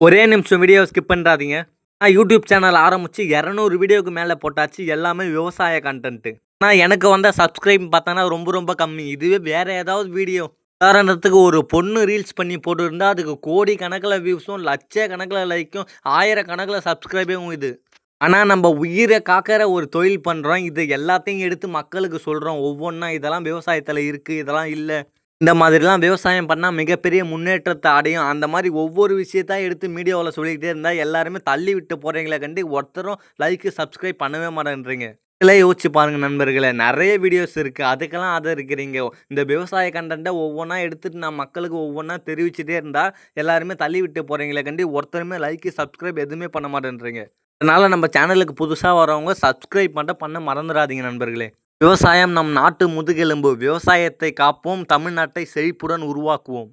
ஒரே நிமிஷம் video skip பண்றாதீங்க. YouTube channel ஆரம்பிச்சு 200 வீடியோக்கு மேல போட்டாச்சு. எல்லாமே விவசாய கன்டென்ட். ஆனா எனக்கு வந்த சப்ஸ்கிரைப் பார்த்தோன்னா ரொம்ப கம்மி. இதுவே வேற ஏதாவது வீடியோ உதாரணத்துக்கு ஒரு பொண்ணு ரீல்ஸ் பண்ணி போட்டுருந்தா, அதுக்கு கோடி கணக்குல வியூஸும், லட்சக்கணக்குல லைக்கும், ஆயிரக்கணக்குல சப்ஸ்கிரைபும் இது. ஆனா நம்ம உயிர காக்கிற ஒரு தொழில் பண்றோம். இது எல்லாத்தையும் எடுத்து மக்களுக்கு சொல்றோம். ஒவ்வொன்னா இதெல்லாம் விவசாயத்துல இருக்கு. இதெல்லாம் இல்ல. இந்த மாதிரிலாம் விவசாயம் பண்ணா மிகப்பெரிய முன்னேற்றத்த அடையும். அந்த மாரி ஒவ்வொரு விஷயத்தா எடுத்து மீடியாவுல சொல்லிக்கிட்டே இருந்தா, எல்லாருமே தள்ளி விட்டு போறீங்களே கண்டி ஒருத்தரும் லைக், சப்ஸ்கிரைப் பண்ணவே மாட்டேன்றீங்க. நீங்களே யோசிச்சு பாருங்க நண்பர்களே. நெறைய வீடியோஸ் இருக்கு. அதுக்கெல்லாம் ஆதரிக்கிறீங்க. இந்த விவசாய கன்டென்ட்ட ஒவ்வொன்னா எடுத்துட்டு நான் மக்களுக்கு ஒவ்வொன்னா தெரிவிச்சுட்டே இருந்தா, எல்லாருமே தள்ளி விட்டு போறீங்களே கண்டி ஒருத்தருமே லைக், சப்ஸ்கிரைப் எதுவுமே பண்ண மாட்டேன்றீங்க. அதனால நம்ம சேனலுக்கு புதுசா வரவங்க சப்ஸ்கிரைப் மட்டும் பண்ண மறந்துறாதீங்க நண்பர்களே. விவசாயம் நம் நாட்டு முதுகெலும்பு. விவசாயத்தை காப்போம், தமிழ்நாட்டை செழிப்புடன் உருவாக்குவோம்.